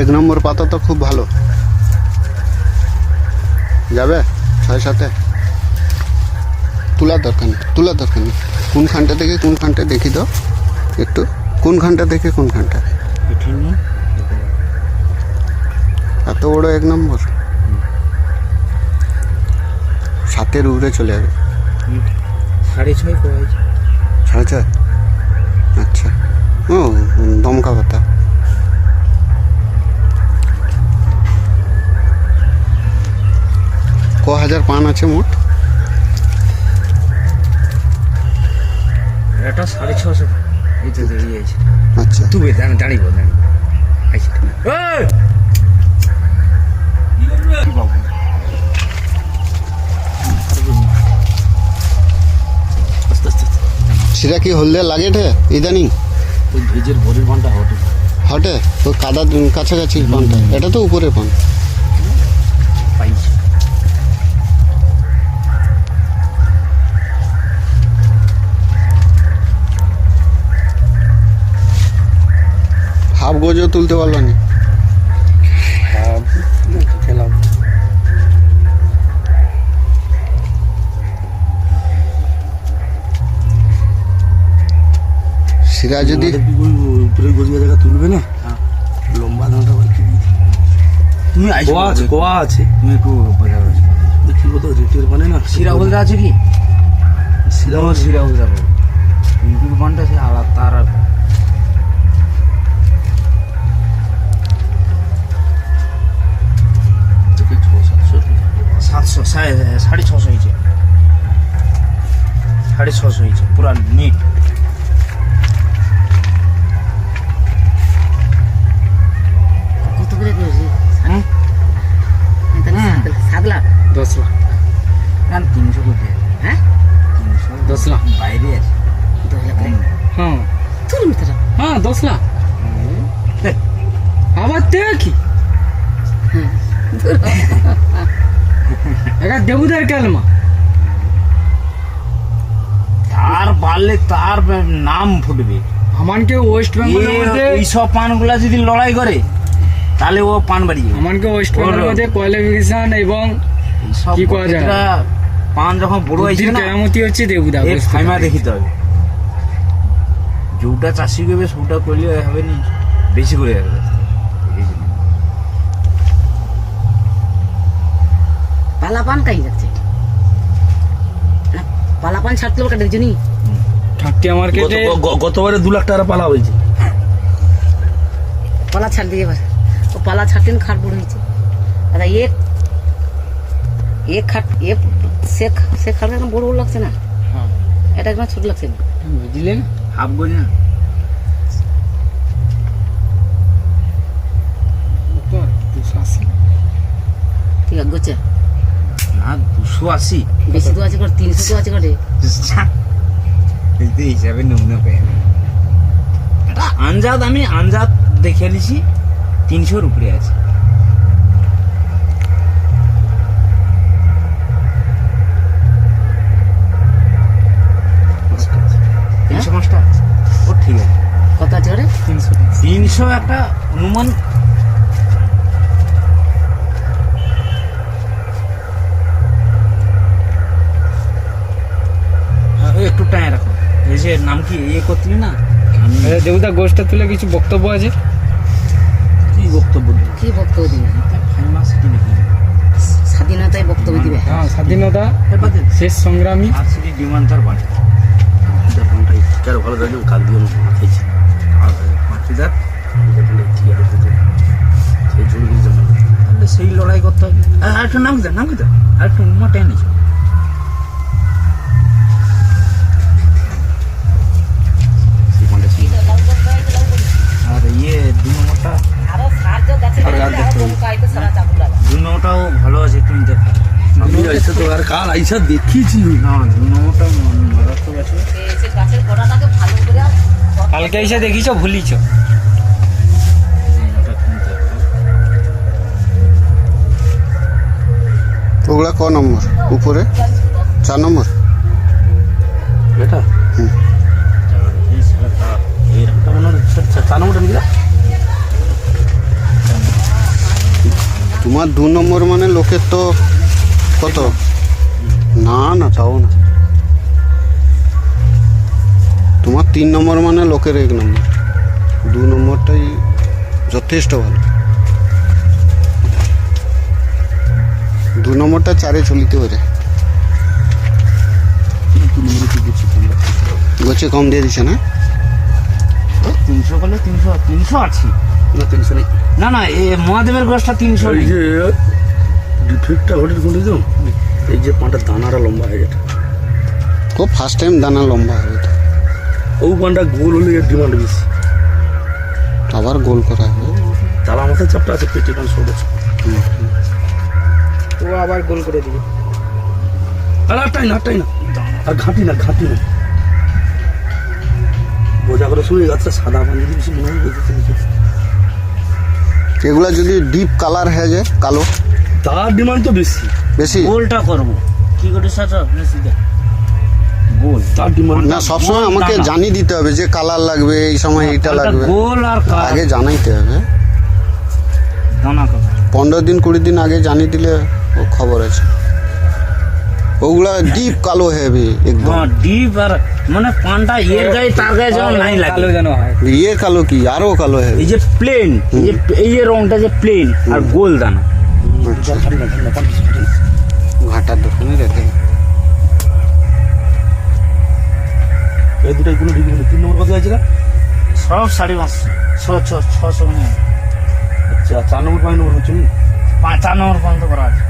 এক নম্বর পাতা তো খুব ভালো যাবে 6-7 তোলার দরকার নেই কোনখানটা থেকে কোনখানটা দেখি দাও একটু কোনখানটা থেকে কোনখানটা এত বড় এক নম্বর 7-এর উপরে চলে যাবে 6.5 কয়েছে 6.5 আচ্ছা ও দমকা পাতা হাজার পান আছে মোট এটা 650 এই তো দাঁড়িয়ে আছে আচ্ছা তুই দাঁড়িয়ে সেটা কি হলদে লাগে ঠে ইদানিং ওই ভিজের ভরির পানটা হটে তো কাদা কাছাকাছি পানটা এটা তো উপরে পান পাইছি হাফ গজও তুলতে পারলো না খেলাম সেটা যদি উপরে গজিয়া জায়গা তুলবে না লম্বা দাঁড়াটা তুমি কোয়া আছে তুমি একটু দেখি তো রেটের মানে না শিরা বলতে আছে কি শিরা বলতে যাবো ইউটিউব পানটা সে আলাদা তার আর 650 হয়েছে 650 হয়েছে পুরা নিট কত করে করেছি 7 লাখ 10 লাখ 300 কোটি হ্যাঁ 10 লাখ বাইরে আছে 10 লাখ হ্যাঁ তোর মিত্র হ্যাঁ 10 লাখ আবার দেখি একা দেবুদার কালমা তার পারলে তার নাম ফুটবে আমানকে ওয়েস্ট বেঙ্গলের মধ্যে এইসব পানগুলা যদি লড়াই করে তাহলে ও পান বাড়িয়ে আমানকে ওয়েস্ট বেঙ্গলের মধ্যে কোয়ালিফিকেশন এবং কি করা যায় পান যখন বড় হয়েছে না কেরামতি হচ্ছে দেবুদা ফাইমা দেখিতে হবে যেটা চাষি করবে সেটা করলে হবে না বেশি করে যাবে পালাপান কাই যাচ্ছে না পালাপান ছাড়তে হবে কাটে জনি ঠাকটিয়া মার্কেটে গতবারে 2 লাখ টাকা পালা হয়েছে পালা ছাড় দিয়ে এবার ও পালা ছাড়তেন খাট বড় হয়েছে দাদা এক খাট সে খাট এখন বড় বড় লাগছে না হ্যাঁ এটা একদম ছোট লাগছে না বুঝলেন হাফ গোল না ঠিক আছে গোছে না 280 বেশি তো আছে করে 300 তো আছে করে এই হিসাবে নমুনা পেয়ে এটা আনজাদ দেখে নিছি 300 উপরে আছে পাঁচটা ও ঠিক আছে কত আছে করে 300 একটা অনুমান একটু টাইম রাখো এই যে নাম কি করছিলি না দেবুদা গোষ্ঠটা তুলে কিছু বক্তব্য আছে কি বক্তব্য দিবে স্বাধীনতায় বক্তব্য দিবে হ্যাঁ স্বাধীনতা শেষ সংগ্রামী আর শ্রী বিমানতার বাড়ি ভালো থাকবেন কাল দিয়ে খেয়েছি সেই লড়াই করতে হবে আর একটু নাম কি তো আর একটু মোটে নিয়েছে আর ইয়ে 2 নম্বরটা দু নম্বরটাও ভালো আছে তুমি দেখো আমি এসে তো আর কাল আইসা দেখিছি না 2 নম্বরটা মারাত্মক আছে কালকে এসে দেখিছ ভুলিছ ওগুলা ক নম্বর উপরে 4 নম্বর এটা এই 4 নম্বর তোমার 2 নম্বর মানে লোকের তো কত, না না তাও না, তোমার 3 নম্বর মানে লোকের 1 নম্বর, 2 নম্বরটাই যথেষ্ট ভালো। 2 নম্বরটা 4-এ চলিতে পারে। গোছে কম দিয়ে দিছে না? 300 করলে 300 আছে না 300 নেই। না না এ মহাদেবের গোষ্ঠটা 300 এই নেই। যে ডিফেক্টটা ঘটে কোনটি তো, এই যে পানটা দানাটা লম্বা হয়ে গেছে, খুব ফার্স্ট টাইম দানা লম্বা হবে তো, ও পানটা গোল হলে এর ডিমান্ড বেশি। আবার গোল করা হবে। তালা মাথায় চাপটা আছে, পেটে পান সব আছে। ও আবার গোল করে দিবে। আর আটটাই না আর ঘাঁটি না বোঝা করে শুনে গাছটা সাদা পান যদি বেশি মনে হয় বলতে, এগুলা যদি ডিপ কালার হয়ে যায়, কালো তার ডিমান্ড তো বেশি। বেশি গোলটা করব কি করে সাথে সিধা গোল তার ডিমান্ড না, সবসময় আমাকে দানা। জানিয়ে দিতে হবে যে কালার লাগবে, এই সময় এইটা লাগবে, গোল আর আগে জানাইতে হবে। দানা কত 15 দিন 20 দিন আগে জানিয়ে দিলে ও খবর আছে। ওগুলা ডিপ কালো হবে একদম। হ্যাঁ ডিপ আর মানে পানটা এর গায়ে তার গায়ে যেন নাই লাগে যেন হয়। ইয়ে কালো কি আরো কালো হবে। এই যে প্লেন এই যে রংটা যে প্লেন আর গোল দানা। ঘাটার দোকানে রেখে এই দুটাই কোনো ডিগ্রি নেই। 3 নম্বর কত আছে না? সব 550 600 আচ্ছা 4 নম্বর 5 নম্বর হচ্ছে না? 5 নম্বর পর্যন্ত করা আছে।